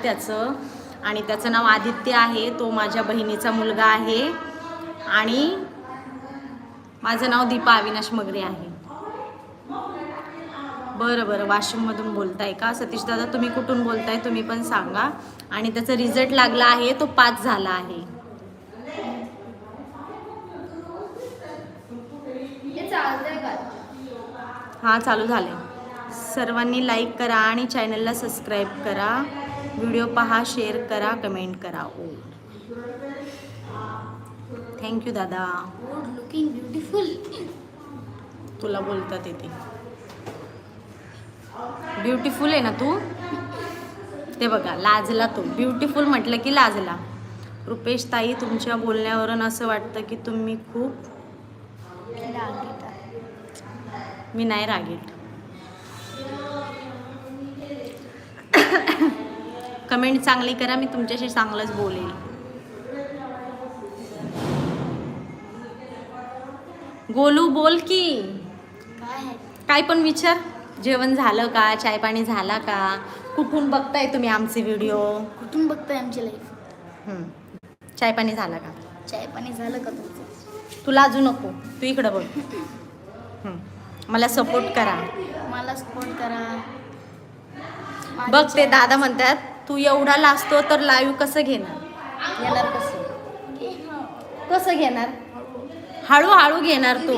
त्याचं आणि त्याचं नाव आदित्य आहे. तो माझ्या बहिणीचा मुलगा आहे आणि माझं नाव दीपा अविनाश मगरे आहे. बरं वाशिममधून बोलताय का सतीश दादा? तुम्ही कुठून बोलताय तुम्ही पण सांगा. आणि त्याचा रिझल्ट लागला आहे, तो 5 झाला आहे. हां चालू झाले. सर्वांनी लाईक करा आणि चॅनलला सबस्क्राईब करा. व्हिडिओ पहा, शेअर करा, कमेंट करा. ओ थँक्यू दादा. Looking beautiful. तुला बोलतात येते. ब्युटिफुल आहे ना तू? ते बघा लाजला तो. ब्युटिफुल म्हटलं की लाजला. रुपेश ताई, तुमच्या बोलण्यावरून असं वाटतं की तुम्ही खूप रागीट. मी नाही रागीट. कमेंट चांगली करा, मी तुमच्याशी चांगलंच बोलेल. गोलू बोल की काय पण विचार. जेवण झालं का? चाय पाणी झाला का? कुठून बघताय तुम्ही आमचे व्हिडिओ? कुठून बघताय आमची लाईफ? चाय पाणी झाला का? चाय पाणी झालं का तुमचं? तुला अजून नको, तू इकडं बघ. मला सपोर्ट करा. मला सपोर्ट करा. बघ ते दादा म्हणतात तू एवढा लाजतो तर लाईव्ह कसं घेणार? येणार कसं? कसं घेणार? हळूहळू घेणार तू.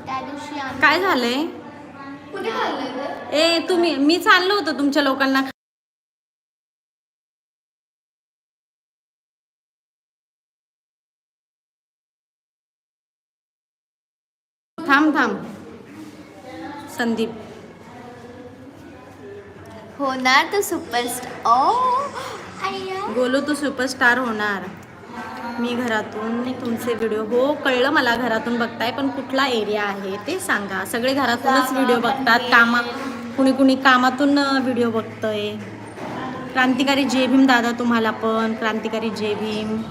त्या दिवशी काय झालंय? ए तुम्ही, मी चाललो होतो तुमच्या लोकांना. थांब संदीप. होणार तो सुपरस्टार. गोलू तू सुपरस्टार होणार. मी घरातून तुमचे व्हिडिओ. हो कळलं मला घरातून बघताय, पण कुठला एरिया आहे ते सांगा. सगळे घरातूनच व्हिडिओ बघतात. कुणी कामातून व्हिडिओ बघतंय. क्रांतिकारी जय भीम दादा तुम्हाला पण. क्रांतिकारी जय भीम.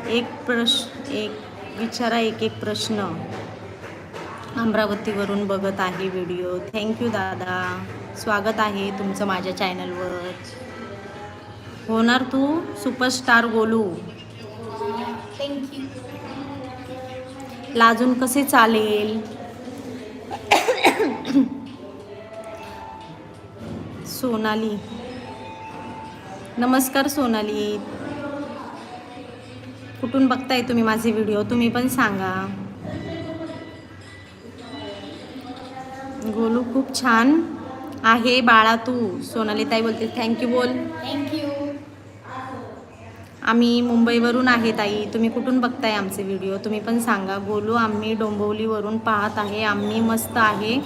एक विचारा एक प्रश्न. अमरावतीवरून बघत आहे व्हिडिओ. थँक्यू दादा. स्वागत आहे तुमचं माझ्या चॅनलवर. होणार तू सुपरस्टार गोलू. थँक्यू. लाजून कसे चालेल? सोनाली, नमस्कार सोनाली. कुठून बघताय तुम्ही माझे व्हिडिओ तुम्ही पण सांगा. गोलू खूप छान आहे बाळा तू. सोनाली ताई बोलते थँक्यू बोल. थँक्यू. आम्ही मुंबईवरून आहे ताई. तुम्ही कुठून बघताय आमचे व्हिडिओ तुम्ही पण सांगा. गोलू आम्ही डोंबिवलीवरून पाहत आहे. आम्ही मस्त आहे.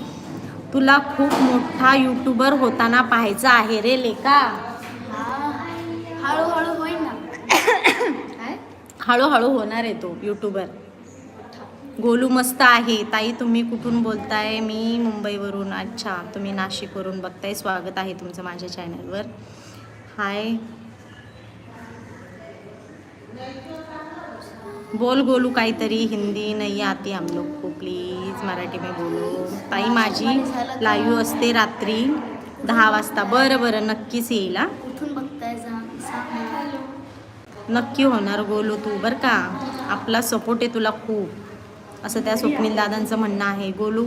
तुला खूप मोठा यूट्यूबर होताना पाहायचं आहे रे लेका. हळूहळू होईल ना. हळूहळू होणार आहे तो यूट्यूबर. गोलू मस्त आहे ताई. तुम्ही कुठून बोलताय? मी मुंबईवरून. अच्छा तुम्ही नाशिकवरून बघताय. स्वागत आहे तुमचं माझ्या चॅनलवर. हाय बोल गोलू काहीतरी. हिंदी नहीं आती हम लोग को, प्लीज मराठी में बोलो. ताई माझी लाईव्ह असते रात्री 10 वाजता. बरं नक्कीच येईल. कुठून बघताय सांग. नक्की होणार गोलू तू बरं का. आपला सपोर्ट आहे तुला खूप, असं त्या स्वप्नील दादांचं म्हणणं आहे. गोलू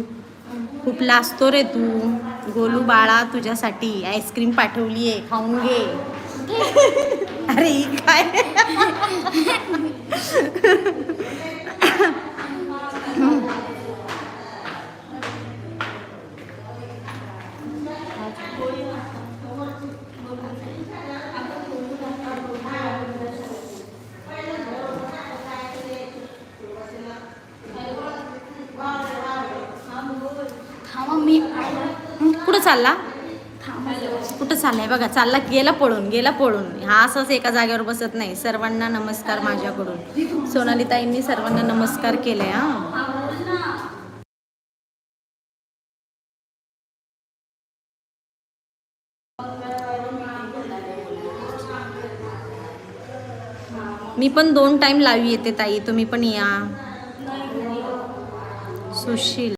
खूप लाजतो रे तू. गोलू बाळा तुझ्यासाठी आईस्क्रीम पाठवली आहे, खाऊन घे. अरे काय कुठं चालला? कुठं चाललाय बघा. चालला गेला पळून. हा असंच एका जागेवर बसत नाही. सर्वांना नमस्कार माझ्याकडून. सोनाली ताईंनी सर्वांना नमस्कार केलाय. मी पण 2 टाइम लाईव्ह येते ताई. तुम्ही पण या. सुशील